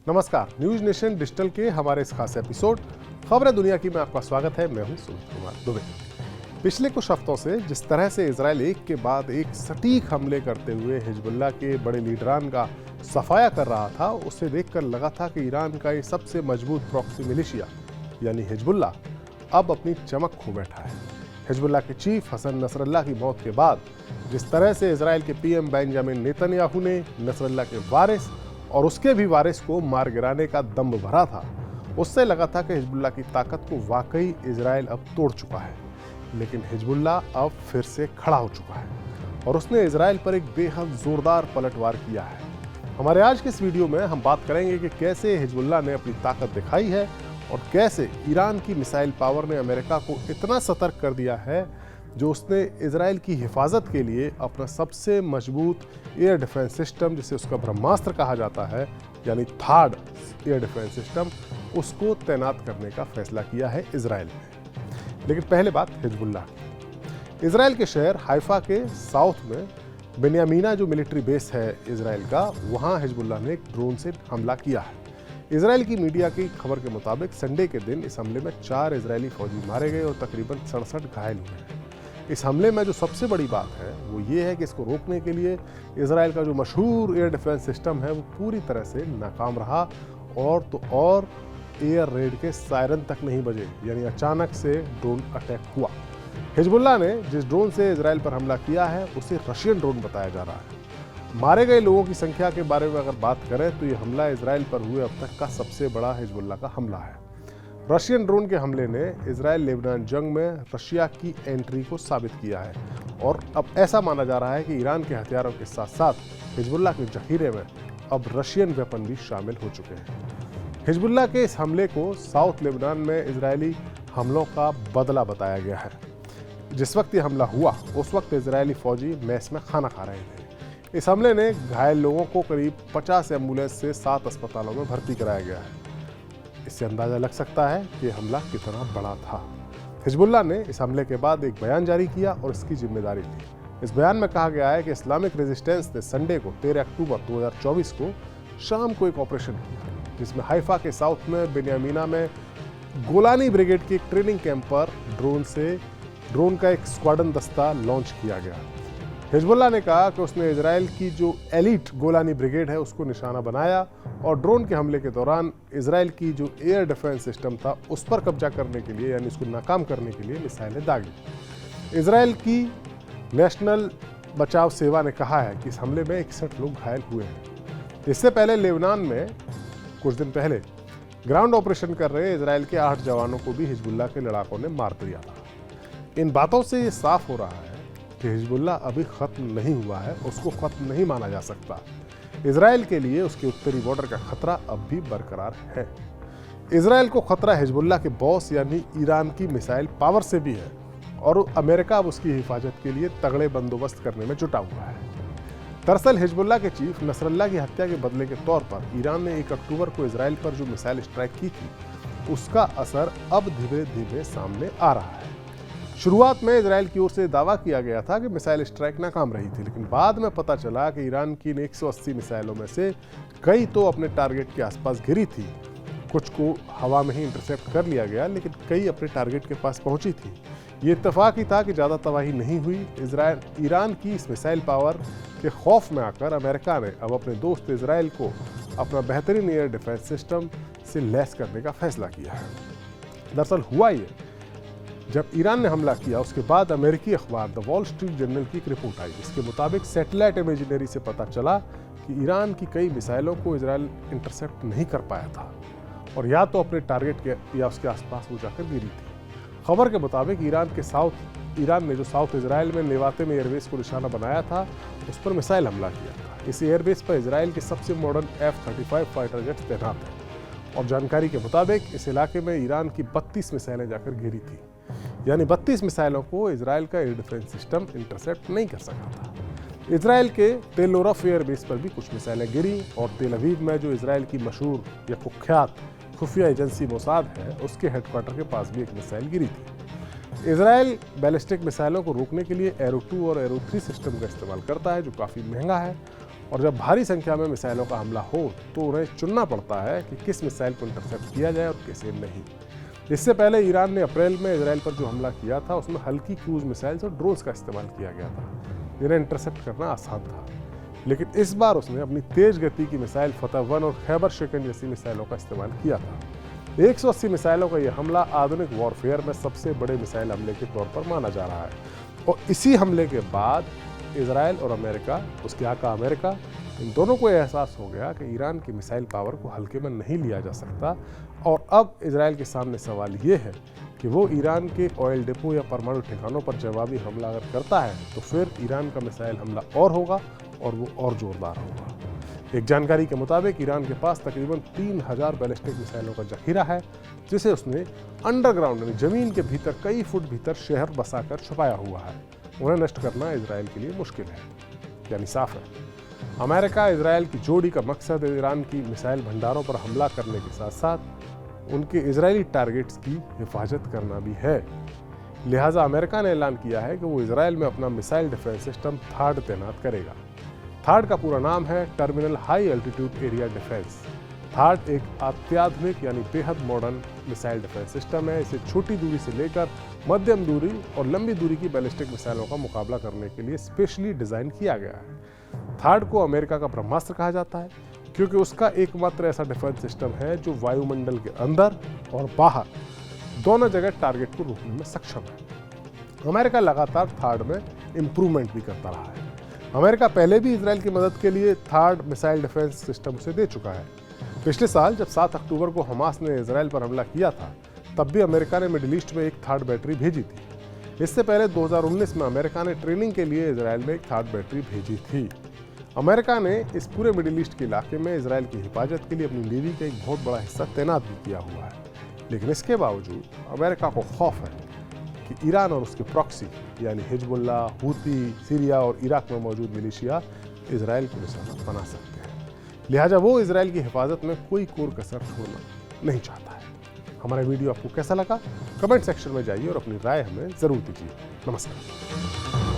नमस्कार, news nation digital के हमारे इस खास एपिसोड खबरें दुनिया की में आपका स्वागत है। मैं हूं सुमित कुमार दुबे। पिछले कुछ हफ्तों से जिस तरह से इजराइल एक के बाद एक सटीक हमले करते हुए हिजबुल्लाह के बड़े लीडरान का सफाया कर रहा था, उसे देखकर लगा था कि ईरान का ये सबसे मजबूत प्रॉक्सी मिलिशिया यानी हिजबुल्लाह अब अपनी चमक खो बैठा है। हिजबुल्लाह के चीफ हसन नसरल्लाह की मौत के बाद जिस तरह से इजराइल के पीएम बेंजामिन नेतन्याहू ने नसरल्लाह के वारिस और उसके भी वारिस को मार गिराने का दम्भ भरा था, उससे लगा था कि हिजबुल्लाह की ताकत को वाकई इजराइल अब तोड़ चुका है। लेकिन हिजबुल्लाह अब फिर से खड़ा हो चुका है और उसने इजराइल पर एक बेहद जोरदार पलटवार किया है। हमारे आज के इस वीडियो में हम बात करेंगे कि कैसे हिजबुल्लाह ने अपनी ताकत दिखाई है और कैसे ईरान की मिसाइल पावर ने अमेरिका को इतना सतर्क कर दिया है जो उसने इजराइल की हिफाजत के लिए अपना सबसे मजबूत एयर डिफेंस सिस्टम, जिसे उसका ब्रह्मास्त्र कहा जाता है यानी थर्ड एयर डिफेंस सिस्टम, उसको तैनात करने का फैसला किया है इजराइल ने। लेकिन पहले बात हिजबुल्लाह की। इजराइल के शहर हाइफा के साउथ में बेन्यामीना जो मिलिट्री बेस है इजराइल का, वहाँ हिजबुल्लाह ने एक ड्रोन से हमला किया है। इजराइल की मीडिया की खबर के मुताबिक संडे के दिन इस हमले में 4 इजरायली फौजी मारे गए और तकरीबन 67 घायल हुए हैं। इस हमले में जो सबसे बड़ी बात है वो ये है कि इसको रोकने के लिए इजराइल का जो मशहूर एयर डिफेंस सिस्टम है वो पूरी तरह से नाकाम रहा और एयर रेड के सायरन तक नहीं बजे, यानी अचानक से ड्रोन अटैक हुआ। हिजबुल्लाह ने जिस ड्रोन से इजराइल पर हमला किया है उसे रशियन ड्रोन बताया जा रहा है। मारे गए लोगों की संख्या के बारे में अगर बात करें तो ये हमला इजराइल पर हुए अब तक का सबसे बड़ा हिजबुल्लाह का हमला है। रशियन ड्रोन के हमले ने इजराइल लेबनान जंग में रशिया की एंट्री को साबित किया है और अब ऐसा माना जा रहा है कि ईरान के हथियारों के साथ साथ हिजबुल्लाह के जखीरे में अब रशियन वेपन भी शामिल हो चुके हैं। हिजबुल्लाह के इस हमले को साउथ लेबनान में इजरायली हमलों का बदला बताया गया है। जिस वक्त ये हमला हुआ उस वक्त इजरायली फौजी मेस में खाना खा रहे थे। इस हमले ने घायल लोगों को करीब 50 एम्बुलेंस से 7 अस्पतालों में भर्ती कराया गया है। इससे अंदाजा लग सकता है कि हमला कितना बड़ा था। हिजबुल्लाह ने इस हमले के बाद एक बयान जारी किया और इसकी जिम्मेदारी ली। इस बयान में कहा गया है कि इस्लामिक रेजिस्टेंस ने संडे को 13 अक्टूबर 2024 को शाम को एक ऑपरेशन किया जिसमें हाइफा के साउथ में बेन्यामीना में गोलानी ब्रिगेड के एक ट्रेनिंग कैंप पर ड्रोन का एक स्क्वाड्रन दस्ता लॉन्च किया गया। हिजबुल्लाह ने कहा कि उसने इजराइल की जो एलीट गोलानी ब्रिगेड है उसको निशाना बनाया और ड्रोन के हमले के दौरान इजराइल की जो एयर डिफेंस सिस्टम था उस पर कब्जा करने के लिए यानी उसको नाकाम करने के लिए मिसाइलें दागी। इजराइल की नेशनल बचाव सेवा ने कहा है कि इस हमले में 61 लोग घायल हुए हैं। इससे पहले लेबनान में कुछ दिन पहले ग्राउंड ऑपरेशन कर रहे इजराइल के 8 जवानों को भी हिजबुल्लाह के लड़ाकों ने मार दिया था। इन बातों से ये साफ हो रहा है कि हिजबुल्लाह अभी खत्म नहीं हुआ है, उसको खत्म नहीं माना जा सकता। इजराइल के लिए उसके उत्तरी बॉर्डर का खतरा अब भी बरकरार है। इजराइल को खतरा हिजबुल्लाह के बॉस यानी ईरान की मिसाइल पावर से भी है और अमेरिका अब उसकी हिफाजत के लिए तगड़े बंदोबस्त करने में जुटा हुआ है। दरअसल हिजबुल्लाह के चीफ नसरल्लाह की हत्या के बदले के तौर पर ईरान ने 1 अक्टूबर को इजराइल पर जो मिसाइल स्ट्राइक की थी उसका असर अब धीरे धीरे सामने आ रहा है। शुरुआत में इजराइल की ओर से दावा किया गया था कि मिसाइल स्ट्राइक नाकाम रही थी, लेकिन बाद में पता चला कि ईरान की 180 मिसाइलों में से कई तो अपने टारगेट के आसपास गिरी थी, कुछ को हवा में ही इंटरसेप्ट कर लिया गया, लेकिन कई अपने टारगेट के पास पहुंची थी। ये इत्तेफाक ही था कि ज़्यादा तबाही नहीं हुई। ईरान की इस मिसाइल पावर के खौफ में आकर अमेरिका ने अब अपने दोस्त इजराइल को अपना बेहतरीन एयर डिफेंस सिस्टम से लैस करने का फैसला किया है। दरअसल हुआ ये, जब ईरान ने हमला किया उसके बाद अमेरिकी अखबार द वॉल स्ट्रीट जर्नल की एक रिपोर्ट आई। इसके मुताबिक सैटेलाइट इमेजिनरी से पता चला कि ईरान की कई मिसाइलों को इजराइल इंटरसेप्ट नहीं कर पाया था और या तो अपने टारगेट के या उसके आसपास वो जाकर गिरी थी। खबर के मुताबिक ईरान ने जो साउथ इजराइल में नेवाते में एयरबेस को निशाना बनाया था उस पर मिसाइल हमला किया था। इस एयरबेस पर इजराइल के सबसे मॉडर्न F-35 फाइटर जेट्स तैनात हैं और जानकारी के मुताबिक इस इलाके में ईरान की 32 मिसाइलें जाकर गिरी थी, यानी 32 मिसाइलों को इजराइल का एयर डिफेंस सिस्टम इंटरसेप्ट नहीं कर सका था। इजराइल के तेल ओरफ एयरबेस पर भी कुछ मिसाइलें गिरी और तेल अवीव में जो इजराइल की मशहूर या कुख्यात खुफिया एजेंसी मोसाद है उसके हेडक्वार्टर के पास भी एक मिसाइल गिरी थी। इजराइल बैलिस्टिक मिसाइलों को रोकने के लिए एरो 2 और एरो 3 सिस्टम का इस्तेमाल करता है जो काफ़ी महंगा है और जब भारी संख्या में मिसाइलों का हमला हो तो उन्हें चुनना पड़ता है कि किस मिसाइल को इंटरसेप्ट किया जाए और किसे नहीं। इससे पहले ईरान ने अप्रैल में इजराइल पर जो हमला किया था उसमें हल्की क्रूज मिसाइल्स और ड्रोन्स का इस्तेमाल किया गया था, जिन्हें इंटरसेप्ट करना आसान था। लेकिन इस बार उसने अपनी तेज गति की मिसाइल फतह 1 और खैबर शिकन जैसी मिसाइलों का इस्तेमाल किया था। 180 मिसाइलों का यह हमला आधुनिक वॉरफेयर में सबसे बड़े मिसाइल हमले के तौर पर माना जा रहा है। और इसी हमले के बाद इजराइल और अमेरिका, उसके आका अमेरिका, इन दोनों को एहसास हो गया कि ईरान की मिसाइल पावर को हल्के में नहीं लिया जा सकता। और अब इजराइल के सामने सवाल ये है कि वो ईरान के ऑयल डिपो या परमाणु ठिकानों पर जवाबी हमला अगर करता है तो फिर ईरान का मिसाइल हमला और होगा और वो और जोरदार होगा। एक जानकारी के मुताबिक ईरान के पास तकरीबन 3000 बैलिस्टिक मिसाइलों का जखीरा है, जिसे उसने अंडरग्राउंड यानी जमीन के भीतर कई फुट भीतर शहर बसाकर छुपाया हुआ है। उन्हें नष्ट करना इजराइल के लिए मुश्किल है। यानी साफ है, अमेरिका इजराइल की जोड़ी का मकसद ईरान की मिसाइल भंडारों पर हमला करने के साथ साथ उनके इजरायली टारगेट्स की हिफाजत करना भी है। लिहाजा अमेरिका ने ऐलान किया है कि वो इजराइल में अपना मिसाइल डिफेंस सिस्टम थार्ड तैनात करेगा। थार्ड का पूरा नाम है terminal high altitude area defence. Third एक अत्याधुनिक यानी बेहद मॉडर्न मिसाइल डिफेंस सिस्टम है। इसे छोटी दूरी से लेकर मध्यम दूरी और लंबी दूरी की बैलिस्टिक मिसाइलों का मुकाबला करने के लिए स्पेशली डिजाइन किया गया है। थार्ड को अमेरिका का ब्रह्मास्त्र कहा जाता है क्योंकि उसका एकमात्र ऐसा डिफेंस सिस्टम है जो वायुमंडल के अंदर और बाहर दोनों जगह टारगेट को रोकने में सक्षम है। अमेरिका लगातार थार्ड में इंप्रूवमेंट भी करता रहा है। अमेरिका पहले भी इजराइल की मदद के लिए थार्ड मिसाइल डिफेंस सिस्टम उसे दे चुका है। पिछले साल जब 7 अक्टूबर को हमास ने इजराइल पर हमला किया था, तब भी अमेरिका ने मिडिल ईस्ट में एक थार्ड बैटरी भेजी थी। इससे पहले 2019 में अमेरिका ने ट्रेनिंग के लिए इजराइल में एक थार्ड बैटरी भेजी थी। अमेरिका ने इस पूरे मिडिल ईस्ट के इलाके में इजराइल की हिफाजत के लिए अपनी नेवी का एक बहुत बड़ा हिस्सा तैनात भी किया हुआ है। लेकिन इसके बावजूद अमेरिका को खौफ है कि ईरान और उसके प्रॉक्सी यानी हिजबुल्ला, हूती, सीरिया और इराक में मौजूद मिलिशिया इजराइल को निशाना बना सकते हैं। लिहाजा वो इजराइल की हिफाजत में कोई कोर कसर छोड़ना नहीं चाहता है। हमारा वीडियो आपको कैसा लगा? कमेंट सेक्शन में जाइए और अपनी राय हमें जरूर दीजिए। नमस्कार।